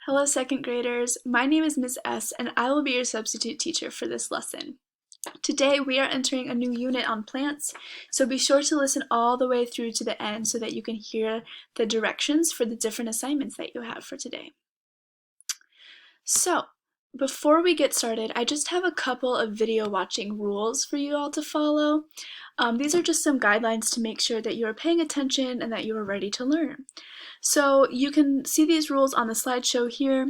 Hello, second graders. My name is Ms. S, and I will be your substitute teacher for this lesson. Today, we are entering a new unit on plants, so be sure to listen all the way through to the end so that you can hear the directions for the different assignments that you have for today. So, before we get started, I just have a couple of video watching rules for you all to follow. These are just some guidelines to make sure that you are paying attention and that you are ready to learn. So you can see these rules on the slideshow here.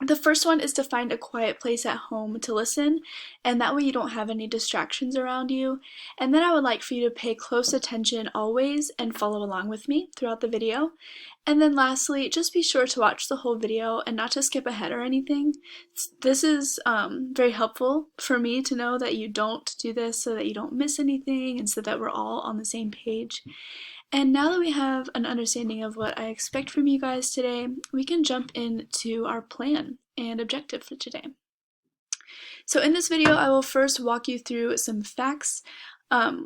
The first one is to find a quiet place at home to listen, and that way you don't have any distractions around you. And then I would like for you to pay close attention always and follow along with me throughout the video. And then lastly, just be sure to watch the whole video and not to skip ahead or anything. This is very helpful for me to know that you don't do this so that you don't miss anything and so that we're all on the same page. And now that we have an understanding of what I expect from you guys today, we can jump into our plan and objective for today. So in this video, I will first walk you through some facts.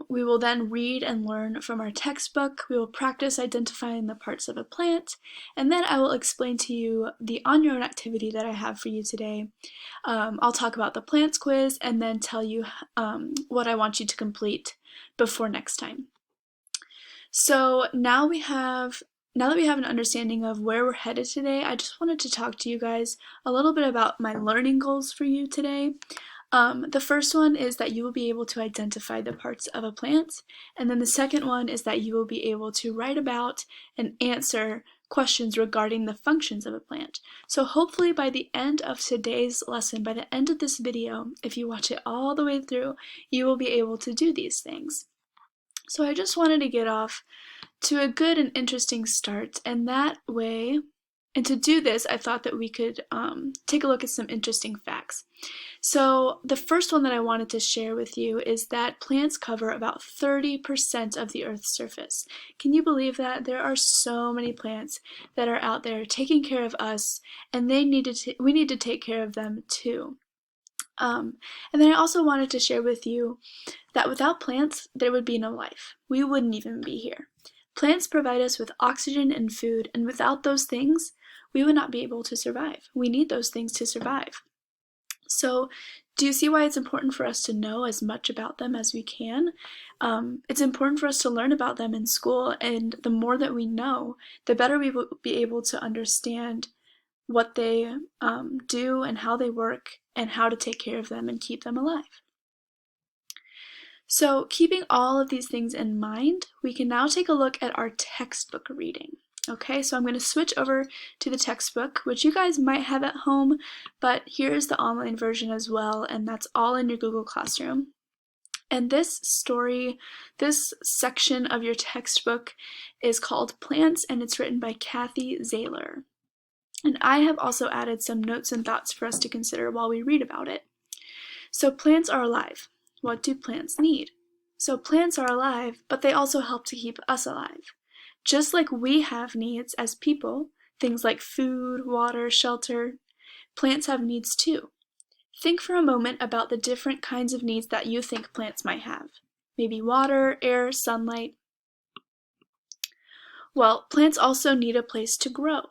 We will then read and learn from our textbook. We will practice identifying the parts of a plant, and then I will explain to you the on-your-own activity that I have for you today. I'll talk about the plants quiz and then tell you what I want you to complete before next time. So now that we have an understanding of where we're headed today, I just wanted to talk to you guys a little bit about my learning goals for you today. The first one is that you will be able to identify the parts of a plant, and then the second one is that you will be able to write about and answer questions regarding the functions of a plant. So hopefully by the end of today's lesson, by the end of this video, if you watch it all the way through, you will be able to do these things. So I just wanted to get off to a good and interesting start, and to do this, I thought that we could take a look at some interesting facts. So the first one that I wanted to share with you is that plants cover about 30% of the Earth's surface. Can you believe that? There are so many plants that are out there taking care of us, and we need to take care of them too. And then I also wanted to share with you that without plants, there would be no life. We wouldn't even be here. Plants provide us with oxygen and food, and without those things, we would not be able to survive. We need those things to survive. So, do you see why it's important for us to know as much about them as we can? It's important for us to learn about them in school, and the more that we know, the better we will be able to understand what they do and how they work and how to take care of them and keep them alive. So keeping all of these things in mind, we can now take a look at our textbook reading. Okay, so I'm going to switch over to the textbook, which you guys might have at home, but here's the online version as well, and that's all in your Google Classroom. And this section of your textbook is called Plants, and it's written by Kathy Zahler. And I have also added some notes and thoughts for us to consider while we read about it. So plants are alive. What do plants need? So plants are alive, but they also help to keep us alive. Just like we have needs as people, things like food, water, shelter, plants have needs too. Think for a moment about the different kinds of needs that you think plants might have. Maybe water, air, sunlight. Well, plants also need a place to grow.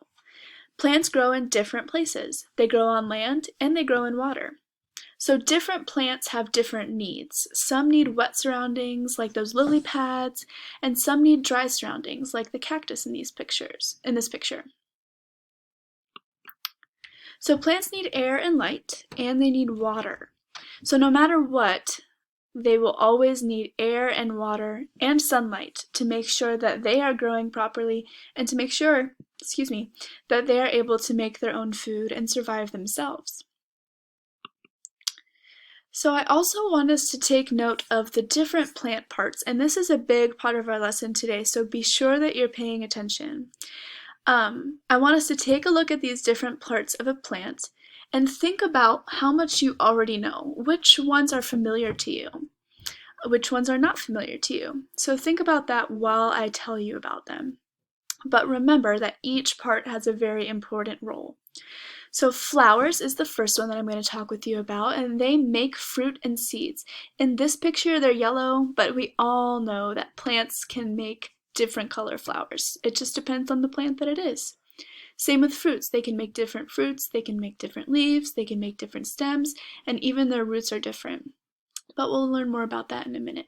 Plants grow in different places. They grow on land and they grow in water. So different plants have different needs. Some need wet surroundings, like those lily pads, and some need dry surroundings, like the cactus in this picture. So plants need air and light, and they need water. So no matter what, they will always need air and water and sunlight to make sure that they are growing properly and to make sure, that they are able to make their own food and survive themselves. So I also want us to take note of the different plant parts, and this is a big part of our lesson today, so be sure that you're paying attention. I want us to take a look at these different parts of a plant and think about how much you already know. Which ones are familiar to you? Which ones are not familiar to you? So think about that while I tell you about them. But remember that each part has a very important role. So flowers is the first one that I'm going to talk with you about, and they make fruit and seeds. In this picture, they're yellow, but we all know that plants can make different color flowers. It just depends on the plant that it is. Same with fruits. They can make different fruits, they can make different leaves, they can make different stems, and even their roots are different. But we'll learn more about that in a minute.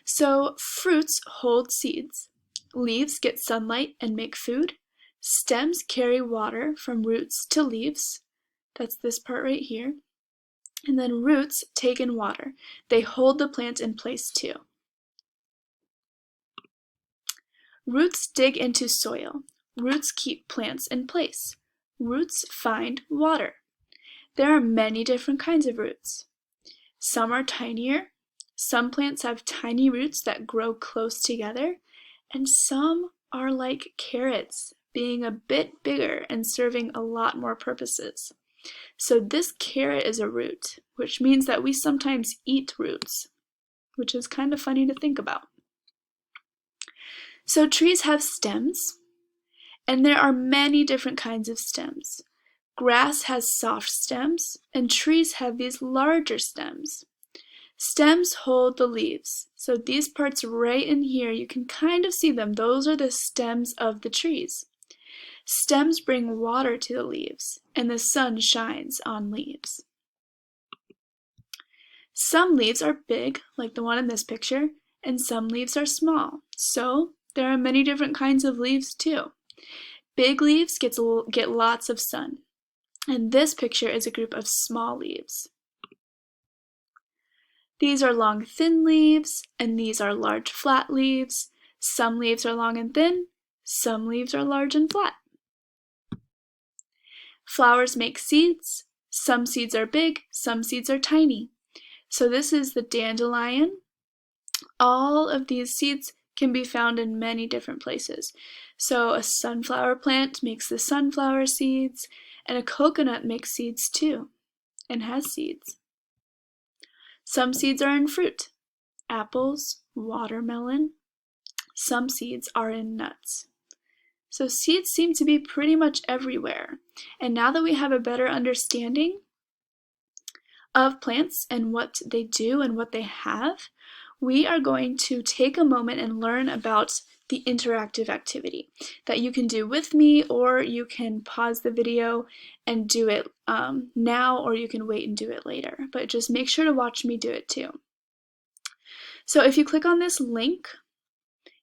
So fruits hold seeds. Leaves get sunlight and make food. Stems carry water from roots to leaves. That's this part right here. And then roots take in water. They hold the plant in place too. Roots dig into soil. Roots keep plants in place. Roots find water. There are many different kinds of roots. Some are tinier. Some plants have tiny roots that grow close together, and some are like carrots, being a bit bigger and serving a lot more purposes. So this carrot is a root, which means that we sometimes eat roots, which is kind of funny to think about. So trees have stems, and there are many different kinds of stems. Grass has soft stems, and trees have these larger stems. Stems hold the leaves. So these parts right in here, you can kind of see them. Those are the stems of the trees. Stems bring water to the leaves, and the sun shines on leaves. Some leaves are big, like the one in this picture, and some leaves are small. So there are many different kinds of leaves too. Big leaves get lots of sun, and this picture is a group of small leaves. These are long, thin leaves, and these are large, flat leaves. Some leaves are long and thin, some leaves are large and flat. Flowers make seeds. Some seeds are big, some seeds are tiny. So this is the dandelion. All of these seeds can be found in many different places. So a sunflower plant makes the sunflower seeds, and a coconut makes seeds too, and has seeds. Some seeds are in fruit, apples, watermelon. Some seeds are in nuts. So seeds seem to be pretty much everywhere. And now that we have a better understanding of plants and what they do and what they have, we are going to take a moment and learn about the interactive activity that you can do with me, or you can pause the video and do it now, or you can wait and do it later. But just make sure to watch me do it too. So if you click on this link,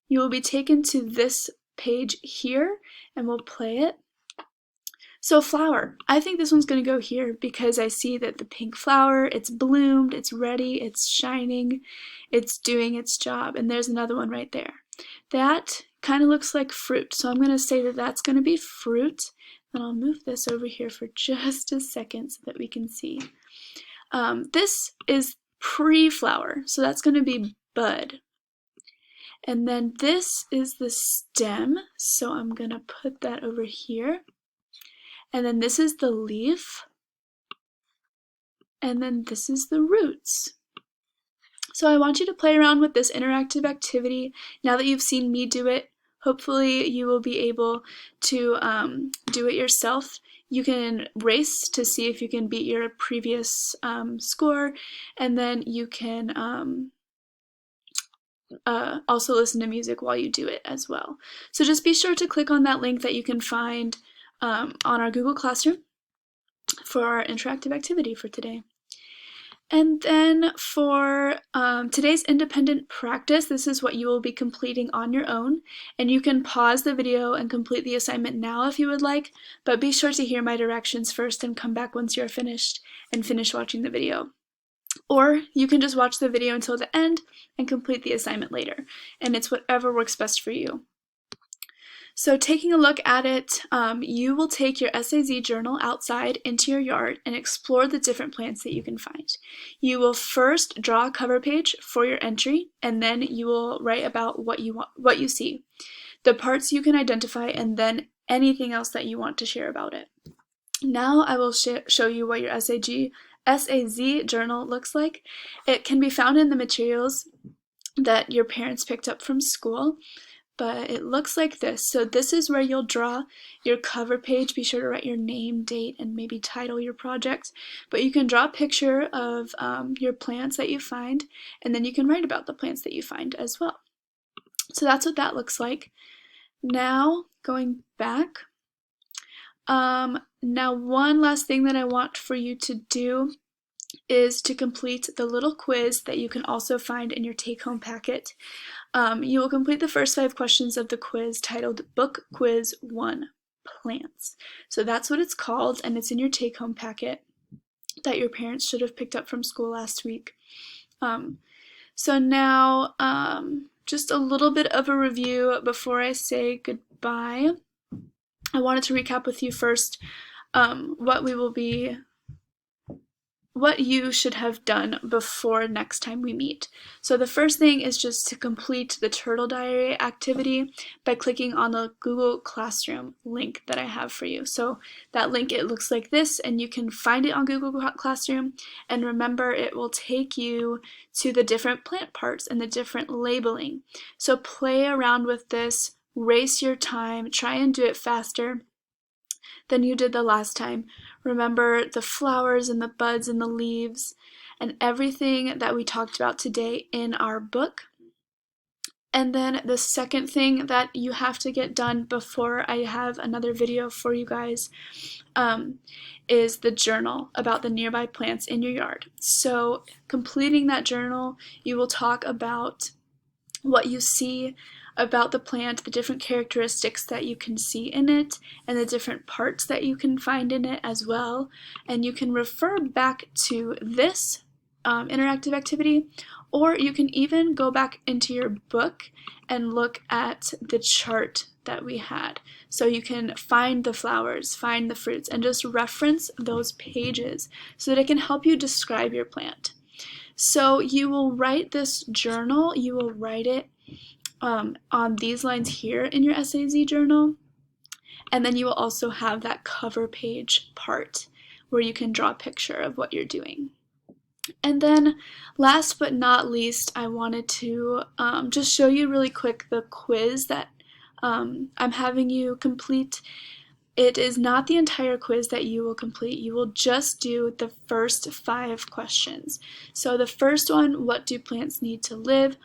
you will be taken to this page here, and we'll play it. So flower, I think this one's going to go here because I see that the pink flower, it's bloomed, it's ready, it's shining, it's doing its job, and there's another one right there. That kind of looks like fruit, so I'm going to say that that's going to be fruit, and I'll move this over here for just a second so that we can see. This is pre-flower, so that's going to be bud. And then this is the stem, so I'm going to put that over here. And then this is the leaf, and then this is the roots. So I want you to play around with this interactive activity. Now that you've seen me do it, hopefully you will be able to do it yourself. You can race to see if you can beat your previous score, and then you can also listen to music while you do it as well. So just be sure to click on that link that you can find on our Google Classroom for our interactive activity for today. And then for today's independent practice, this is what you will be completing on your own. And you can pause the video and complete the assignment now if you would like, but be sure to hear my directions first and come back once you're finished and finish watching the video. Or you can just watch the video until the end and complete the assignment later. And it's whatever works best for you. So taking a look at it, you will take your SAZ journal outside into your yard and explore the different plants that you can find. You will first draw a cover page for your entry, and then you will write about what you see, the parts you can identify, and then anything else that you want to share about it. Now I will show you what your SAZ journal looks like. It can be found in the materials that your parents picked up from school. But it looks like this. So this is where you'll draw your cover page. Be sure to write your name, date, and maybe title your project. But you can draw a picture of your plants that you find, and then you can write about the plants that you find as well. So that's what that looks like. Now, going back, Now one last thing that I want for you to do is to complete the little quiz that you can also find in your take-home packet. You will complete the first 5 questions of the quiz titled Book Quiz 1, Plants. So that's what it's called, and it's in your take-home packet that your parents should have picked up from school last week. So now, just a little bit of a review before I say goodbye. I wanted to recap with you first what you should have done before next time we meet. So the first thing is just to complete the Turtle Diary activity by clicking on the Google Classroom link that I have for you. So that link, it looks like this, and you can find it on Google Classroom. And remember, it will take you to the different plant parts and the different labeling. So play around with this, race your time, try and do it faster than you did the last time. Remember the flowers and the buds and the leaves and everything that we talked about today in our book. And then the second thing that you have to get done before I have another video for you guys is the journal about the nearby plants in your yard. So completing that journal, you will talk about what you see about the plant, the different characteristics that you can see in it, and the different parts that you can find in it as well. And you can refer back to this interactive activity, or you can even go back into your book and look at the chart that we had. So you can find the flowers, find the fruits, and just reference those pages so that it can help you describe your plant. So you will write this journal, you will write it on these lines here in your SAZ journal, and then you will also have that cover page part where you can draw a picture of what you're doing. And then last but not least, I wanted to just show you really quick the quiz that I'm having you complete. It is not the entire quiz that you will complete. You will just do the first 5 questions. So the first one, what do plants need to live?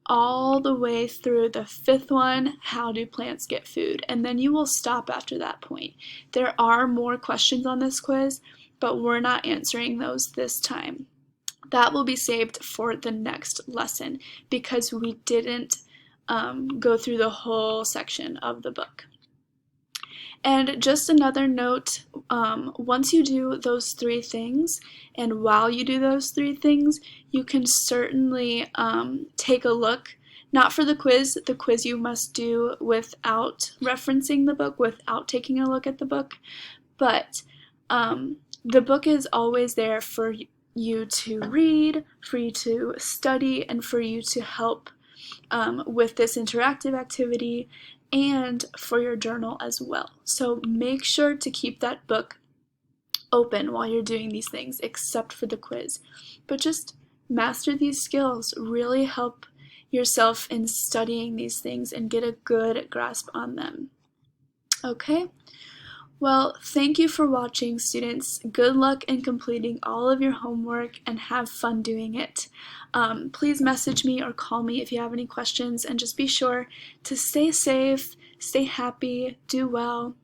All the way through the 5th one, how do plants get food? And then you will stop after that point. There are more questions on this quiz, but we're not answering those this time. That will be saved for the next lesson because we didn't go through the whole section of the book. And just another note, once you do those 3 things, and while you do those 3 things, you can certainly take a look, not for the quiz you must do without referencing the book, without taking a look at the book, but the book is always there for you to read, for you to study, and for you to help with this interactive activity and for your journal as well. So make sure to keep that book open while you're doing these things, except for the quiz. But just master these skills, really help yourself in studying these things and get a good grasp on them. Okay? Well, thank you for watching, students. Good luck in completing all of your homework and have fun doing it. Please message me or call me if you have any questions, and just be sure to stay safe, stay happy, do well,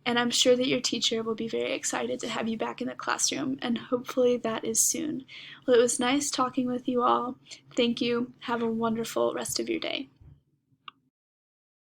and I'm sure that your teacher will be very excited to have you back in the classroom, and hopefully that is soon. Well, it was nice talking with you all. Thank you. Have a wonderful rest of your day.